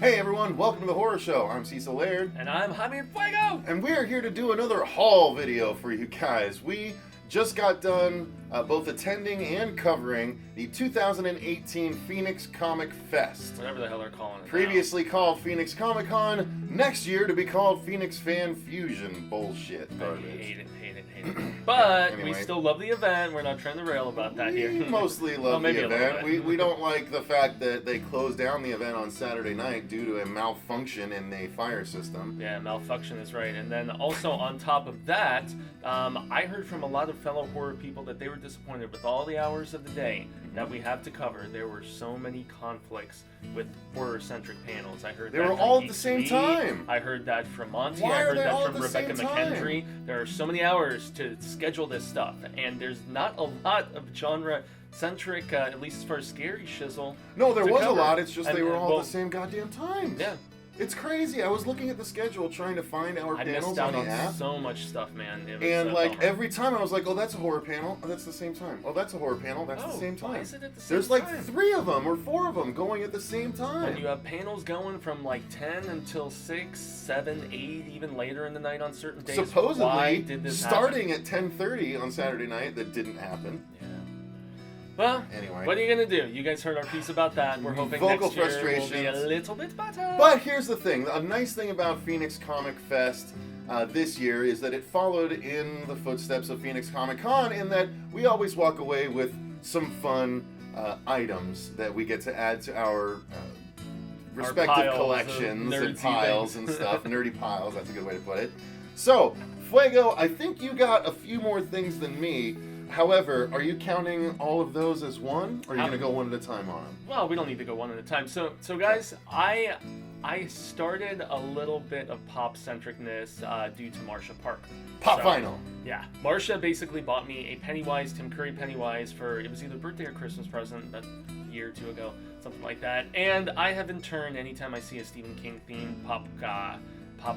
Hey everyone, welcome to the Horror Show. I'm Cecil Laird. And I'm Jaime Fuego! And we are here to do another haul video for you guys. We just got done both attending and covering the 2018 Phoenix Comic Fest. Whatever the hell they're calling it. Previously called Phoenix Comic Con, next year to be called Phoenix Fan Fusion. Bullshit. I hate it. But anyway. We still love the event. We're not trying to rail about that here. We mostly love the event. We don't like the fact that they closed down the event on Saturday night due to a malfunction in the fire system. Yeah, malfunction is right. And then also on top of that, I heard from a lot of fellow horror people that they were disappointed with all the hours of the day that we have to cover. There were so many conflicts with horror-centric panels. I heard they that were from all at Geek the same TV. time. I heard that from Monty. Why I are heard they that all from at the Rebecca same time? McKendry. There are so many hours to schedule this stuff, and there's not a lot of genre-centric, at least as far as scary shizzle. No, there was cover. a lot. It's just they were all well, at the same goddamn time. Yeah. It's crazy. I was looking at the schedule trying to find our I panels missed out on the on app. so much stuff, man. It was And like bummer. every time I was like, oh, that's a horror panel. Oh, that's the same time. Oh, that's a horror panel. That's the same time. Why is it at the same There's like time? 3 of them or 4 of them going at the same time. And you have panels going from like 10 until 6, 7, 8, even later in the night on certain days. Supposedly Why did this starting at 10:30 on Saturday night. That didn't happen. Yeah. Well, Anyway. what are you gonna do? You guys heard our piece about that. We're hoping Vocal next year will be a frustrations. little bit better. But here's the thing. A nice thing about Phoenix Comic Fest this year is that it followed in the footsteps of Phoenix Comic Con in that we always walk away with some fun items that we get to add to our respective piles of collections and nerdsy piles things. and stuff. Nerdy piles, that's a good way to put it. So, Fuego, I think you got a few more things than me. However, are you counting all of those as one, or are you going to go one at a time on them? Well, we don't need to go one at a time. So guys, I started a little bit of pop-centricness due to Marsha Park. Pop Vinyl. Yeah, Marsha basically bought me a Pennywise, Tim Curry Pennywise for, it was either birthday or Christmas present a year or two ago, something like that. And I have in turn, anytime I see a Stephen King themed pop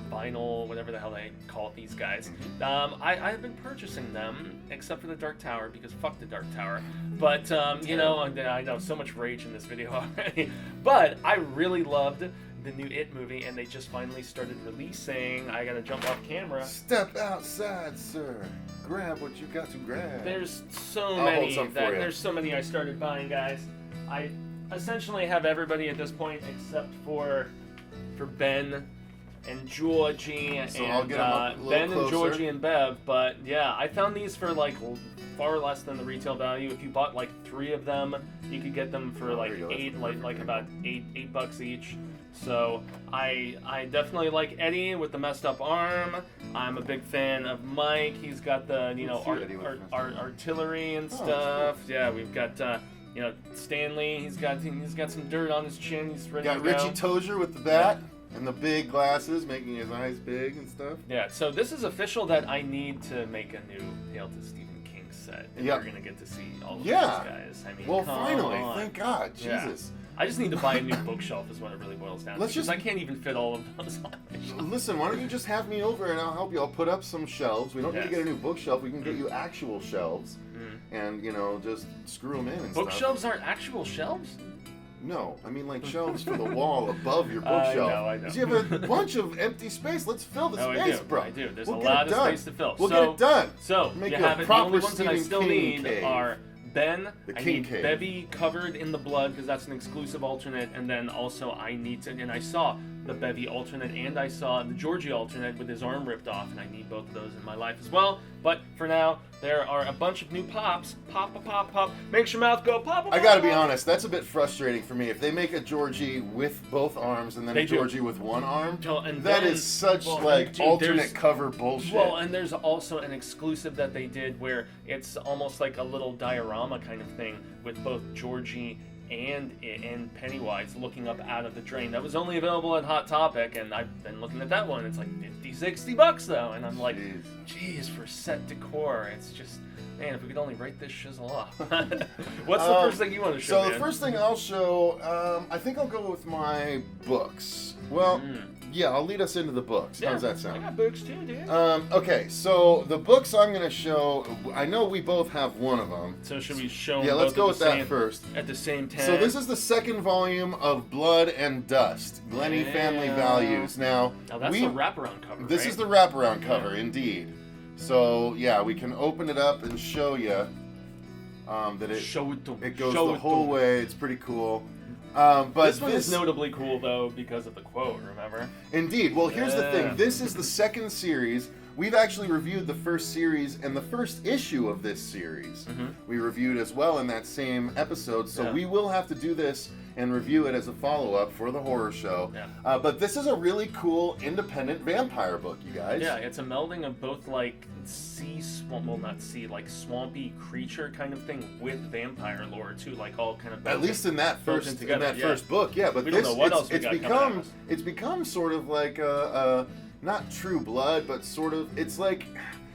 vinyl, whatever the hell they call it, these guys. I've been purchasing them, except for the Dark Tower, because fuck the Dark Tower. But, you know, I know so much rage in this video already. But I really loved the new It movie, and they just finally started releasing. I gotta jump off camera. Step outside, sir. Grab what you got to grab. There's so I'll many. hold some for you. There's so many I started buying, guys. I essentially have everybody at this point except for Ben and Georgie So and I'll get 'em up a little Ben and closer. Georgie and Bev. But yeah, I found these for like far less than the retail value. If you bought like 3 of them, you could get them for like there you go. $8, That's like about $8 each. So I definitely like Eddie with the messed up arm. I'm a big fan of Mike. He's got the Let's see Eddie with the messed up arm. artillery and Oh, stuff. Yeah, we've got Stanley. He's got some dirt on his chin. He's ready Got to Richie go. Tozier with the bat and the big glasses, making his eyes big and stuff. Yeah, so this is official that I need to make a new Hail to Stephen King set. And Yep. we're gonna get to see all of Yeah. these guys. I mean, Well, come finally, on. thank God, Yeah. Jesus. I just need to buy a new bookshelf is what it really boils down to. Let's Because just- I can't even fit all of those on my shelf. Listen, why don't you just have me over and I'll help you. I'll put up some shelves. We don't need to Yes. get a new bookshelf. We can get you actual shelves Mm. and, just screw them in and stuff. Bookshelves aren't actual shelves? No, I mean like shelves for the wall above your bookshelf. I know. 'Cause you have a bunch of empty space. Let's fill the Oh, space, I do. bro. I do. There's We'll a get it lot of done. space to fill. We'll so, get it done. So, Make you you a have it. The proper only ones that I Stephen still King need cave. are Ben. The I King need cave. Bevy covered in the blood because that's an exclusive alternate, and then also I need to. And I saw the Bevy alternate, and I saw the Georgie alternate with his arm ripped off, and I need both of those in my life as well. But for now, there are a bunch of new pops. Pop, pop, pop, pop. Makes your mouth go pop, pop. I gotta be pop. honest, that's a bit frustrating for me. If they make a Georgie with both arms and then They a do. Georgie with one arm, Oh, and that then- is such well, like dude, alternate there's- cover bullshit. Well, and there's also an exclusive that they did where it's almost like a little diorama kind of thing with both Georgie and Pennywise looking up out of the drain. That was only available at Hot Topic, and I've been looking at that one. It's like $50-$60 though, and I'm like, geez, for set decor, it's just, man, if we could only write this shizzle off. What's the first thing you want to show? So man? the first thing I'll show, I think I'll go with my books. Well, Yeah, I'll lead us into the books. Yeah, How's that I sound? got books too, dude. Okay, so the books I'm going to show, I know we both have one of them. So should we show them Yeah, let's both go at with the that same, first. at the same time? So this is the second volume of Blood and Dust, Glenny Family Values. Now that's the wraparound cover, This right? is the wraparound cover, indeed. So, yeah, we can open it up and show you that it goes the whole way. It's pretty cool. But this one is notably cool, though, because of the quote, remember? Indeed. Well, here's the thing. This is the second series. We've actually reviewed the first series and the first issue of this series. We reviewed as well in that same episode, so we will have to do this and review it as a follow-up for the horror show. But this is a really cool independent vampire book, you guys. Yeah, it's a melding of both, like, swampy creature kind of thing with vampire lore, too, like all kind of... At least in that first book, yeah. But we don't know what else we got it's become sort of like a not True Blood, but sort of, it's like,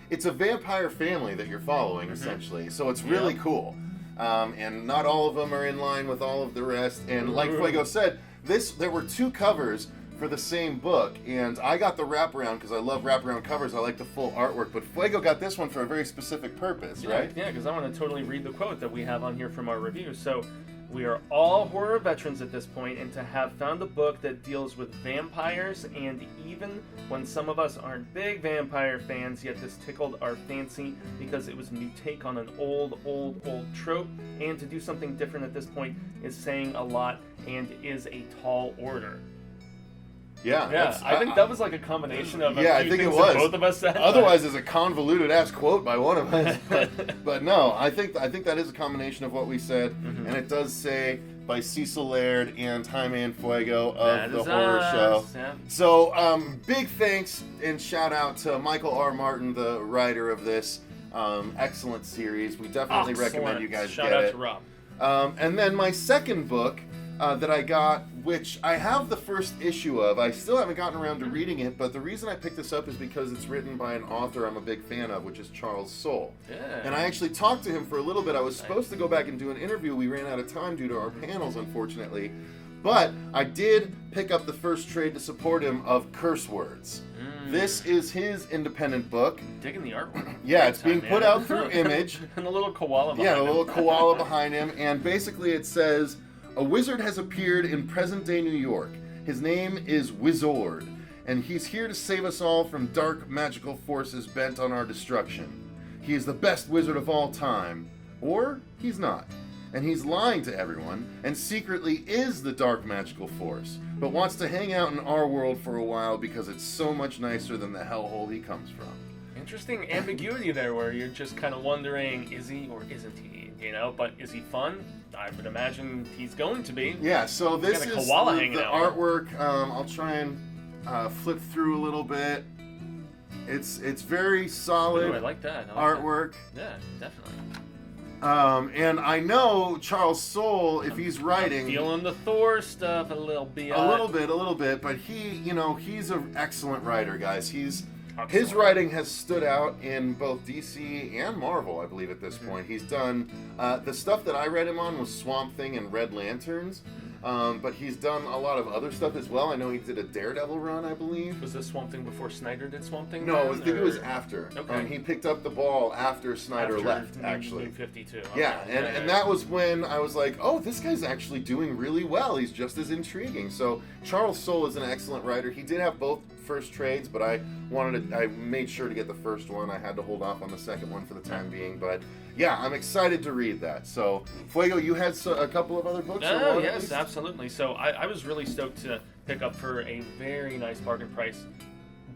it's a vampire family that you're following, essentially. So it's really cool. And not all of them are in line with all of the rest. And like Fuego said, there were two covers for the same book, and I got the wraparound because I love wraparound covers. I like the full artwork, but Fuego got this one for a very specific purpose, right? Yeah, because I want to totally read the quote that we have on here from our review. So, we are all horror veterans at this point, and to have found a book that deals with vampires, and even when some of us aren't big vampire fans, yet this tickled our fancy because it was a new take on an old trope, and to do something different at this point is saying a lot and is a tall order. Yeah, I think that was like a combination of a few I think things it was. that both of us said. Otherwise, it's a convoluted ass quote by one of us. But no, I think that is a combination of what we said, and it does say by Cecil Laird and Jaime and Fuego of the horror show. Yeah. So big thanks and shout out to Michael R. Martin, the writer of this excellent series. We definitely recommend you guys shout get out it. to Rob. And then my second book that I got, which I have the first issue of. I still haven't gotten around to reading it, but the reason I picked this up is because it's written by an author I'm a big fan of, which is Charles Soule. Yeah. And I actually talked to him for a little bit. I was supposed to go back and do an interview. We ran out of time due to our panels, unfortunately. But I did pick up the first trade to support him of Curse Words. This is his independent book. Digging the artwork. Yeah, it's being put out through Image. And a little koala behind him. Yeah, a little koala behind him. And basically it says, a wizard has appeared in present-day New York. His name is Wizord, and he's here to save us all from dark magical forces bent on our destruction. He is the best wizard of all time. Or he's not. And he's lying to everyone, and secretly is the dark magical force, but wants to hang out in our world for a while because it's so much nicer than the hellhole he comes from. Interesting ambiguity there, where you're just kind of wondering, is he or isn't he? You know, but is he fun? I would imagine he's going to be. Yeah, so this is the artwork. I'll try and flip through a little bit. It's very solid. Ooh, I like that. Artwork. That. Yeah, definitely. And I know Charles Soule, if he's writing, feeling the Thor stuff a little bit. A little bit, but he's an excellent writer, guys. His writing has stood out in both DC and Marvel, I believe, at this point. He's done the stuff that I read him on was Swamp Thing and Red Lanterns. But he's done a lot of other stuff as well. I know he did a Daredevil run, I believe. Was this Swamp Thing before Snyder did Swamp Thing? No, I think it was after. Okay. He picked up the ball after Snyder left, actually. New 52. Okay. Yeah, and that was when I was like, oh, this guy's actually doing really well. He's just as intriguing. So Charles Soule is an excellent writer. He did have both first trades, but I made sure to get the first one. I had to hold off on the second one for the time being, but yeah, I'm excited to read that. So, Fuego, you had a couple of other books? Oh, yes, absolutely. So I was really stoked to pick up for a very nice bargain price.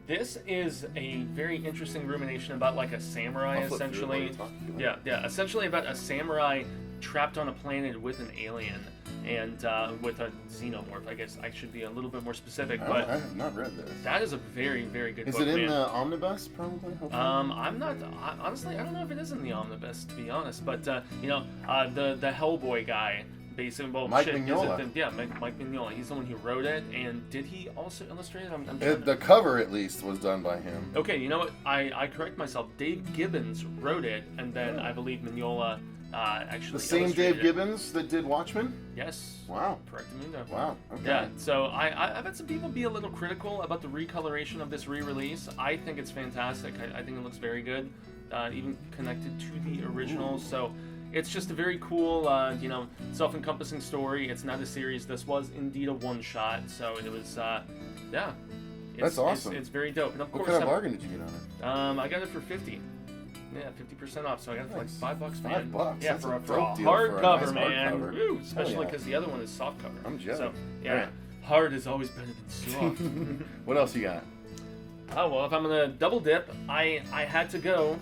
This is a very interesting rumination about like a samurai, essentially. Yeah, essentially about a samurai trapped on a planet with an alien and with a xenomorph. I guess I should be a little bit more specific, but I have not read this. That is a very, very good book. Is it in the omnibus, probably? I'm not honestly. I don't know if it is in the omnibus, to be honest. But the Hellboy guy, basically, Mike Mignola. Mike Mignola. He's the one who wrote it, and did he also illustrate it? The cover, at least, was done by him. Okay, you know what? I correct myself. Dave Gibbons wrote it, and then I believe Mignola actually The same illustrated Dave it. Gibbons that did Watchmen? Yes. Wow. Correctamundo. Wow. Okay. Yeah, so I've had some people be a little critical about the recoloration of this re-release. I think it's fantastic. I think it looks very good, even connected to the original. Ooh. So it's just a very cool, self-encompassing story. It's not a series. This was indeed a one-shot, so it was, yeah. That's awesome. It's very dope. And of What course, kind of bargain did you get on it? I got it for 50. Yeah, 50% off. So I got it for Nice. like $5, man. $5. Yeah, That's for a a dope deal for a hardcover, nice man. hardcover. Woo, especially yeah. because the other one is soft cover. I'm jealous. So yeah, Alright. hard is always better than soft. What else you got? Oh well, if I'm gonna double dip, I had to go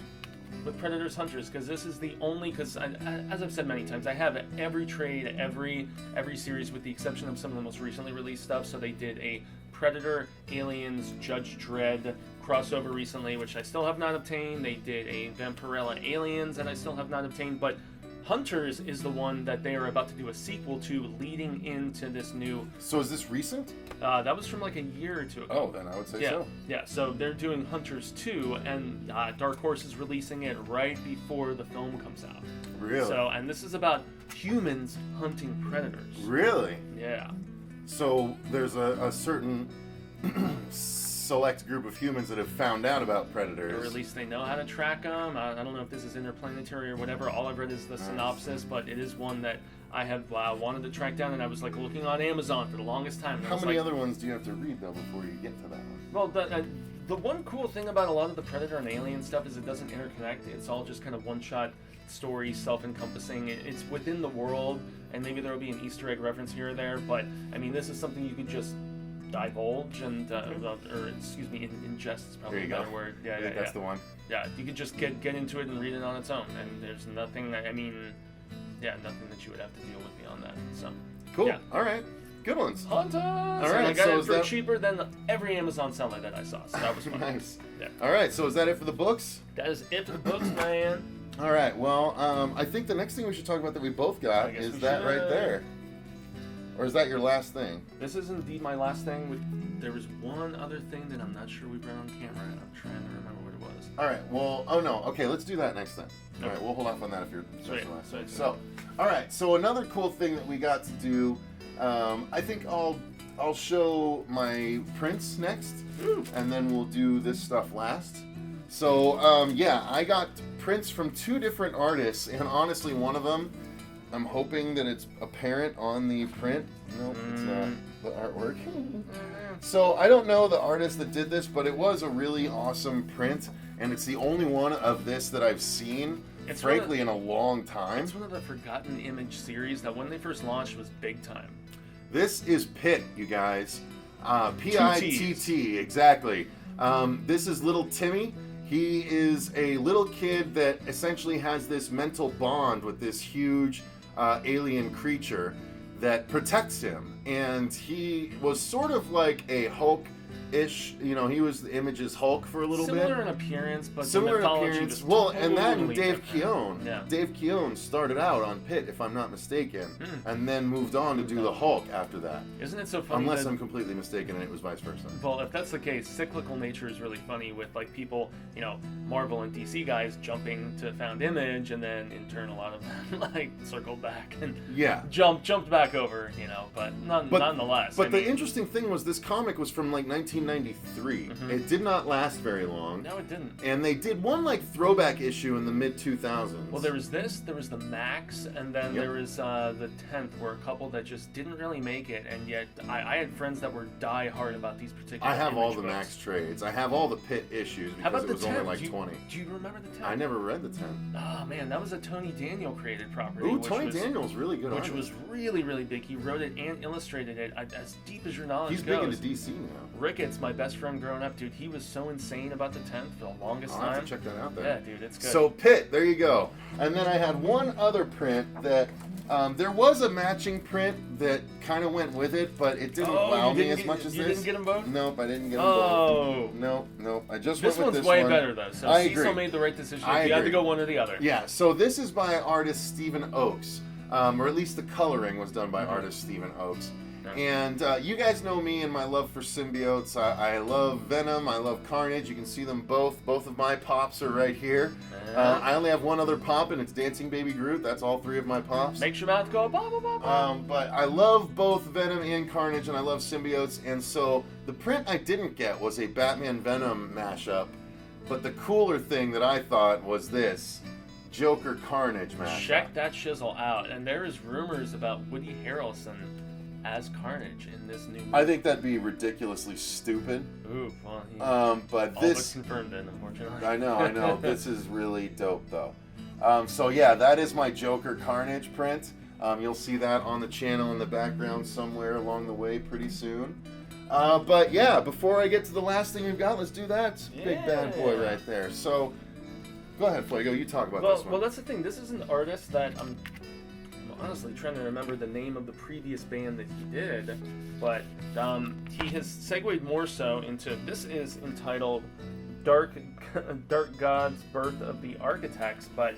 with Predators Hunters because this is the only. Because as I've said many times, I have every trade, every series with the exception of some of the most recently released stuff. So they did a Predator, Aliens, Judge Dredd crossover recently, which I still have not obtained. They did a Vampirella Aliens, and I still have not obtained. But Hunters is the one that they are about to do a sequel to, leading into this new. So is this recent? That was from like a year or two ago. Oh, then I would say Yeah, so. yeah. So they're doing Hunters 2, and Dark Horse is releasing it right before the film comes out. Really? So, and this is about humans hunting predators. Really? Yeah. So there's a certain select group of humans that have found out about predators. Or at least they know how to track them. I don't know if this is interplanetary or whatever. All I've read is the synopsis, but it is one that I have wanted to track down, and I was like looking on Amazon for the longest time. And How many other ones do you have to read though before you get to that one? Well, the one cool thing about a lot of the Predator and Alien stuff is it doesn't interconnect. It's all just kind of one-shot story, self-encompassing. It's within the world, and maybe there will be an Easter egg reference here or there, but I mean, this is something you could just divulge and, ingest is probably a better word. Yeah, I think that's the one. Yeah, you could just get into it and read it on its own, and there's nothing, nothing that you would have to deal with beyond that. So, Cool. yeah. All right. Good ones. Hunters! All And right, I got so it is for that- cheaper than every Amazon seller that I saw, so that was fun. Nice. Yeah. All right. So is that it for the books? That is it for the books, man. All right. Well, I think the next thing we should talk about that we both got I guess is we that right should. there. Or is that your last thing? This is indeed my last thing. There was one other thing that I'm not sure we brought on camera, and I'm trying to remember what it was. All right. Well, oh no. Okay, let's do that next time. All Okay. right, we'll hold off on that if you're Sweet. the last Sweet. thing. So, all right. So another cool thing that we got to do. I think I'll show my prints next, and then we'll do this stuff last. So yeah, I got prints from 2 different artists, and honestly, one of them, I'm hoping that it's apparent on the print. Nope, it's not the artwork. So I don't know the artist that did this, but it was a really awesome print, and it's the only one of this that I've seen, It's frankly, in a long time. It's one of the Forgotten Image series that when they first launched was big time. This is Pitt, you guys. P-I-T-T, exactly. This is little Timmy. He is a little kid that essentially has this mental bond with this huge alien creature that protects him. And he was sort of like a Hulk-ish, he was the Image's Hulk for a little bit. Similar in appearance, but Similar the in mythology appearance. was Well, and then totally Dave different. Keown. Yeah. Dave Keown started out on Pitt, if I'm not mistaken, and then moved on to do the Hulk after that. Isn't it so funny Unless that, I'm completely mistaken and it was vice versa. well, if that's the case, cyclical nature is really funny with like people, Marvel and DC guys jumping to Found Image, and then in turn a lot of them like circled back and Yeah. jumped back over, but nonetheless. But I the mean, interesting thing was this comic was from like 1993. It did not last very long. no, it didn't. And they did one like throwback issue in the mid 2000s. Well, there was this, there was the Max, and then Yep. there was the 10th, where a couple that just didn't really make it, and yet I had friends that were die-hard about these particular I have all Image the books. Max trades. I have all the Pitt issues How about because it the was 10? only like do you, 20. Do you remember the 10? I never read the 10. Oh man, that was a Tony Daniel created property. Ooh, which Tony was, Daniel's really good which artist. was really, really big. He wrote it and illustrated it as deep as your knowledge He's big goes. into DC now. Ricketts, my best friend growing up, dude, he was so insane about the 10th for the longest I'll time. have to check that out then. Yeah, dude, it's good. So Pitt, there you go. And then I had one other print that there was a matching print that kind of went with it, but it didn't wow me as much as you this. didn't get them both? Nope, I didn't get them Oh. both. Nope. I just This went with one's this way one. better though. So I Cecil agree. made the right decision. I You had to agree. go one or the other. Yeah, so this is by artist Stephen Oakes, or at least the coloring was done by artist Stephen Oakes. No. And you guys know me and my love for symbiotes. I love Venom. I love Carnage. You can see them both. Both of my pops are right here. I only have one other pop, and it's Dancing Baby Groot. That's all three of my pops. Makes your mouth go ba ba ba ba. But I love both Venom and Carnage, and I love symbiotes. And so the print I didn't get was a Batman Venom mashup. But the cooler thing that I thought was this Joker Carnage mashup. Check that shizzle out. And there is rumors about Woody Harrelson as Carnage in this new movie. I think that'd be ridiculously stupid. Ooh, well, but all this but confirmed then, unfortunately. I know. This is really dope, though. So yeah, that is my Joker Carnage print. You'll see that on the channel in the background somewhere along the way pretty soon. But yeah, before I get to the last thing we've got, let's do that big bad boy right there. So go ahead, Fuego. You talk about this one. Well, that's the thing. This is an artist that I'm honestly trying to remember the name of the previous band that he did, but he has segued more so into, this is entitled Dark God's Birth of the Architects, but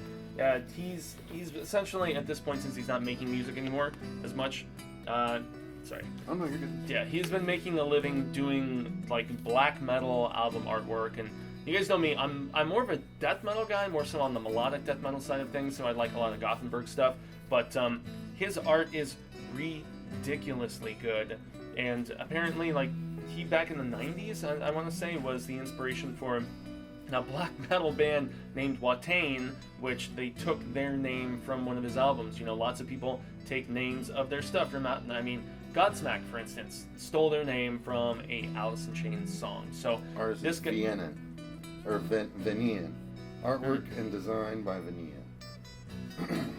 he's essentially, at this point, since he's not making music anymore as much, sorry. Oh no, you're good. Yeah, he's been making a living doing like black metal album artwork, and you guys know me, I'm more of a death metal guy, more so on the melodic death metal side of things, so I like a lot of Gothenburg stuff. But his art is ridiculously good, and apparently, like, he back in the 90s, I want to say, was the inspiration for a black metal band named Watain, which they took their name from one of his albums. You know, lots of people take names of their stuff from out. I mean, Godsmack, for instance, stole their name from a Alice in Chains song. So ours this is Vienna, or Venian. Artwork and design by Venian.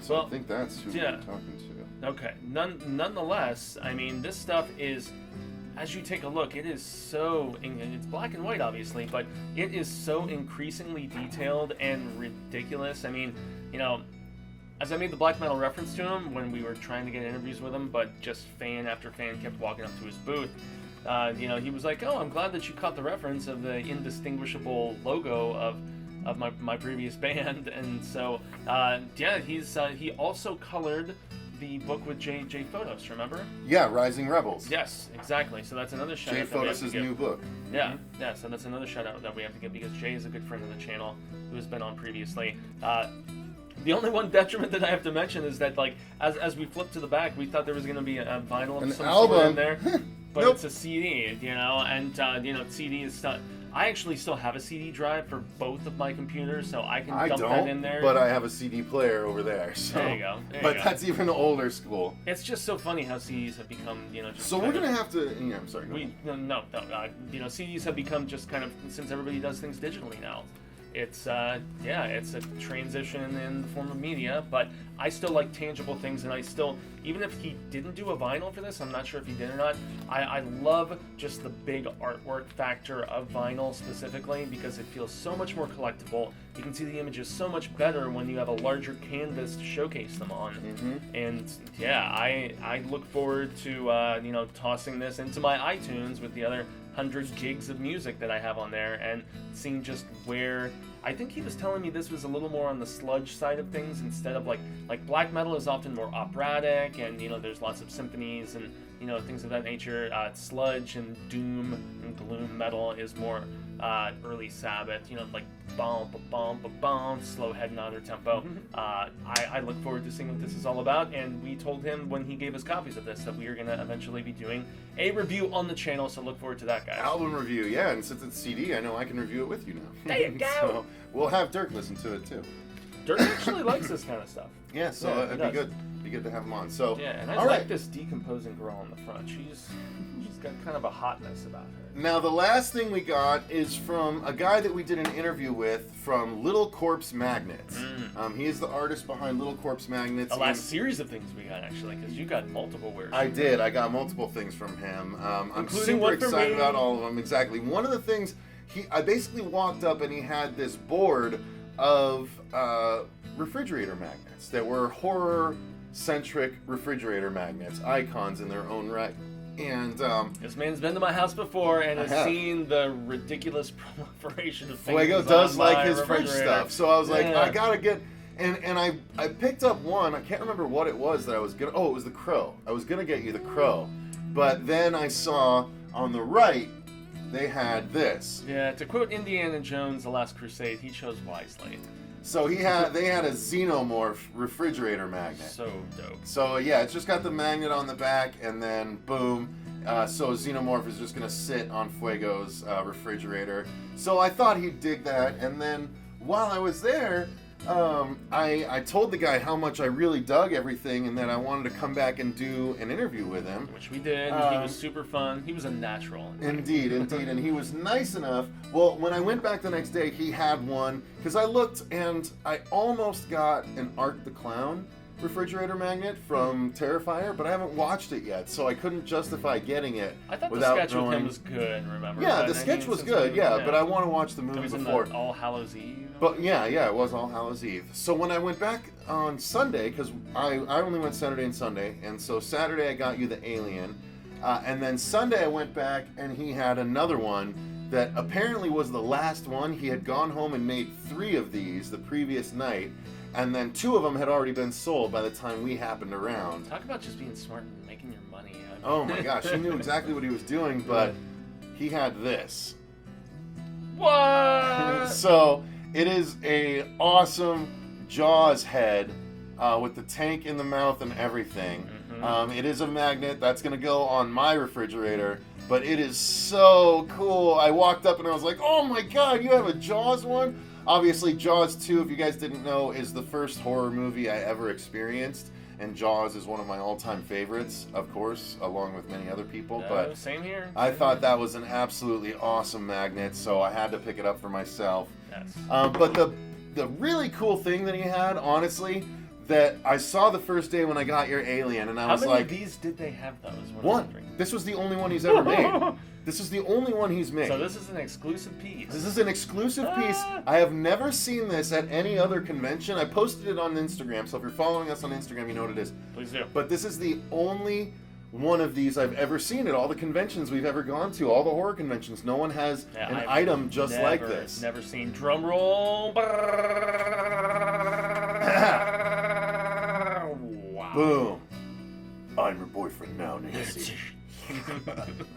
So well, I think that's who we're talking to. Okay. Nonetheless, I mean, this stuff is, as you take a look, it is so, and it's black and white, obviously, but it is so increasingly detailed and ridiculous. I mean, you know, as I made the black metal reference to him when we were trying to get interviews with him, but just fan after fan kept walking up to his booth, you know, he was like, "Oh, I'm glad that you caught the reference of the indistinguishable logo of my previous band." And so, yeah, he also colored the book with Jay Photos, remember? Yeah, Rising Rebels. Yes, exactly. So that's another shout out. Jay Photos' new book. Yeah, yeah. So that's another shout out that we have to give, because Jay is a good friend of the channel who has been on previously. The only one detriment that I have to mention is that, like, as we flip to the back, we thought there was going to be a vinyl of some sort in there, but Nope. It's a CD, you know, and you know, CD is not. I actually still have a CD drive for both of my computers, so I can dump that in there. But I have a CD player over there. So. There you go. But that's even older school. It's just so funny how CDs have become, you know. Just so we're gonna have to. Yeah, I'm sorry. No. You know, CDs have become just kind of, since everybody does things digitally now. It's it's a transition in the form of media, but I still like tangible things, and I still, even if he didn't do a vinyl for this, I'm not sure if he did or not, I love just the big artwork factor of vinyl specifically, because it feels so much more collectible. You can see the images so much better when you have a larger canvas to showcase them on. Mm-hmm. And yeah, I look forward to you know, tossing this into my iTunes with the other 100 gigs of music that I have on there, and seeing just where, I think he was telling me this was a little more on the sludge side of things, instead of like black metal is often more operatic, and you know, there's lots of symphonies and, you know, things of that nature. Sludge and doom and gloom metal is more early Sabbath, you know, like bum, slow head nodder tempo. I look forward to seeing what this is all about, and we told him when he gave us copies of this that we are going to eventually be doing a review on the channel, so look forward to that, guys. Album review, yeah, and since it's CD, I know I can review it with you now. There you go! So we'll have Dirk listen to it too. Dirk actually likes this kind of stuff. Yeah, so Yeah, it'd be good. Be good to have him on. So yeah, and I all like right. this decomposing girl on the front. She's got kind of a hotness about her. Now the last thing we got is from a guy that we did an interview with from Little Corpse Magnets. He is the artist behind Little Corpse Magnets. The last series of things we got, actually, because you got multiple wares. I did. I got multiple things from him. I'm Including super one for excited me. about all of them. Exactly. One of the things, I basically walked up and he had this board of refrigerator magnets that were horror-centric refrigerator magnets, icons in their own right. And this man's been to my house before and has seen the ridiculous proliferation of things. Fuego does on like my his fridge refrigerator. stuff, so I was like, Yeah. I gotta get. And I picked up one. I can't remember what it was that I was gonna. Oh, it was the Crow. I was gonna get you the Crow, But then I saw on the right, they had this. Yeah, to quote Indiana Jones, The Last Crusade, he chose wisely. So they had a xenomorph refrigerator magnet. So dope. So yeah, it's just got the magnet on the back, and then boom. So xenomorph is just gonna sit on Fuego's refrigerator. So I thought he'd dig that, and then while I was there, I told the guy how much I really dug everything, and that I wanted to come back and do an interview with him. Which we did. He was super fun. He was a natural. Indeed, and he was nice enough. Well, when I went back the next day, he had one, because I looked and I almost got an Art the Clown refrigerator magnet from Terrifier, but I haven't watched it yet, so I couldn't justify getting it. I thought the without sketch knowing... with him was good, remember? Yeah, but the sketch was good, yeah, but I want to watch the movie it was before. In the All Hallows Eve. But yeah, it was All Hallows Eve. So when I went back on Sunday, because I only went Saturday and Sunday, and so Saturday I got you the Alien, and then Sunday I went back and he had another one that apparently was the last one. He had gone home and made 3 of these the previous night, and then 2 of them had already been sold by the time we happened around. Talk about just being smart and making your money. Oh my gosh, he knew exactly what he was doing, but he had this. What? So it is a awesome Jaws head with the tank in the mouth and everything. Mm-hmm. It is a magnet that's going to go on my refrigerator, but it is so cool. I walked up and I was like, oh my god, you have a Jaws one? Obviously, Jaws 2, if you guys didn't know, is the first horror movie I ever experienced, and Jaws is one of my all-time favorites, of course, along with many other people. But same here. I thought that was an absolutely awesome magnet, so I had to pick it up for myself. Yes. But the really cool thing that he had, honestly, that I saw the first day when I got your Alien, and I was like... How many of these did they have, though? One. This was the only one he's ever made. This is the only one he's made. So this is an exclusive piece. This is an exclusive piece. I have never seen this at any other convention. I posted it on Instagram, so if you're following us on Instagram, you know what it is. Please do. But this is the only one of these I've ever seen at all the conventions we've ever gone to, all the horror conventions. No one has an item just like this. Never seen. Drum roll. Wow. Boom. I'm your boyfriend now, Nancy.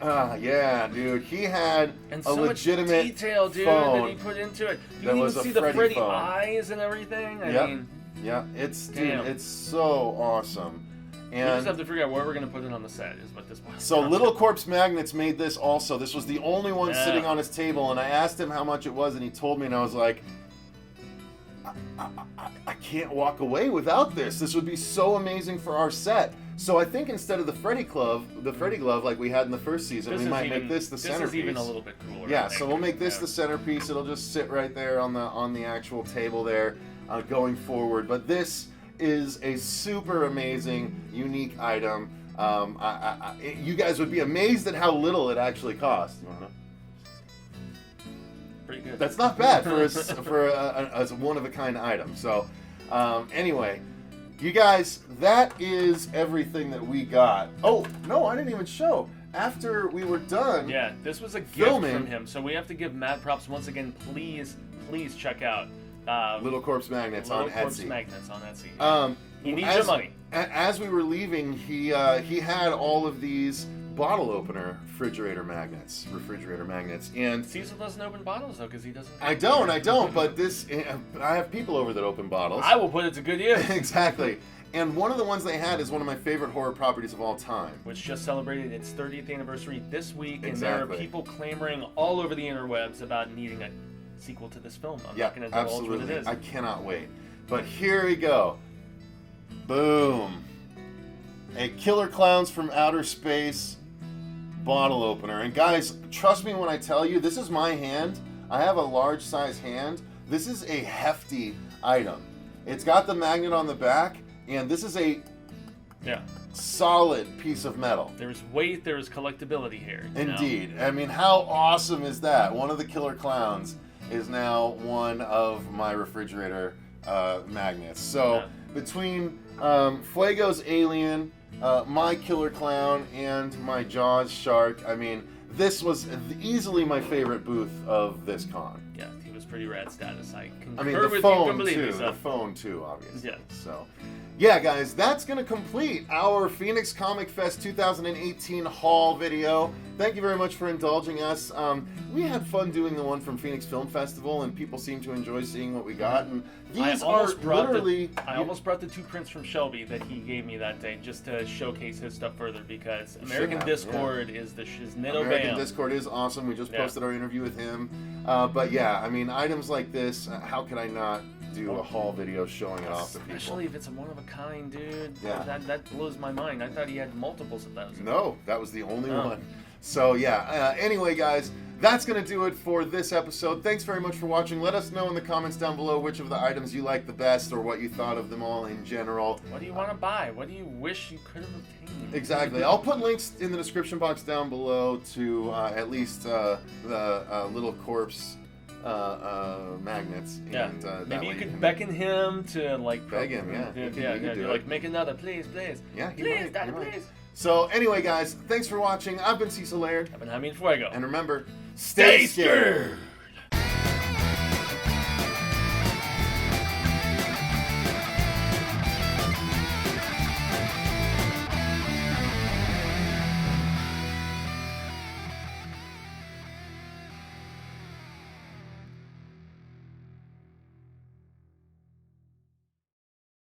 Yeah, dude. He had and so much legitimate detail, dude, phone that he put into it. You that can was even a see the Freddy phone. eyes and everything. I mean, yeah, it's damn. dude, it's so awesome. We just have And to figure out where we're gonna put it on the set. Is what this was. so Little Corpse Magnets made this also. This was the only one Yeah. sitting on his table, and I asked him how much it was, and he told me, and I was like, I can't walk away without this. This would be so amazing for our set. So I think instead of the Freddy glove like we had in the first season, we might make this the centerpiece. This is even a little bit cooler. Yeah, so we'll make this the centerpiece. It'll just sit right there on the actual table there, going forward. But this is a super amazing, unique item. You guys would be amazed at how little it actually costs. You wanna know? Pretty good. That's not bad for a one-of-a-kind item. So, anyway, you guys, that is everything that we got. Oh, no, I didn't even show. After we were done... Yeah, this was a filming, gift from him, so we have to give mad props once again. Please check out Little Corpse Magnets on Etsy. Little Corpse Magnets on Etsy. He needs your money. As we were leaving, he had all of these bottle opener refrigerator magnets, and Cecil doesn't open bottles though, because he doesn't. I don't. But I have people over that open bottles. I will put it to good use. Exactly. And one of the ones they had is one of my favorite horror properties of all time, which just celebrated its 30th anniversary this week, and Exactly. there are people clamoring all over the interwebs about needing a sequel to this film. I'm not going to divulge absolutely. what it is. I cannot wait. But here we go. Boom. A Killer Clowns from Outer Space bottle opener. And guys, trust me when I tell you, this is my hand. I have a large size hand. This is a hefty item. It's got the magnet on the back, and this is a solid piece of metal. There's weight, there's collectability here. Indeed. I mean, how awesome is that? One of the Killer Clowns is now one of my refrigerator magnets. So between Fuego's Alien, my Killer Clown, and my Jaws Shark, I mean, this was easily my favorite booth of this con. Yeah, he was pretty rad status. I concur I mean, the with phone you completely. too. The phone too, obviously. Yeah. So, yeah, guys, that's going to complete our Phoenix Comic Fest 2018 haul video. Thank you very much for indulging us. We had fun doing the one from Phoenix Film Festival, and people seem to enjoy seeing what we got. And these are literally... I almost brought the 2 prints from Shelby that he gave me that day just to showcase his stuff further, because American Discord is the shiznitto American Discord is awesome. We just posted our interview with him. But yeah, I mean, items like this, how could I not do a haul video showing it off to people? Especially if it's a one of a kind, dude. Yeah. That blows my mind. I thought he had multiples of those. No, that was the only one. So yeah, anyway guys, that's going to do it for this episode. Thanks very much for watching. Let us know in the comments down below which of the items you like the best, or what you thought of them all in general. What do you want to buy? What do you wish you could have obtained? Exactly. I'll put links in the description box down below to at least the little corpse magnets. Yeah. And, maybe you could beckon him to like beg him. Yeah. Like make another, please. Yeah, please, Daddy, please. So anyway, guys, thanks for watching. I've been Cecil Laird. I've been Hamid Fuego. And remember, stay scared.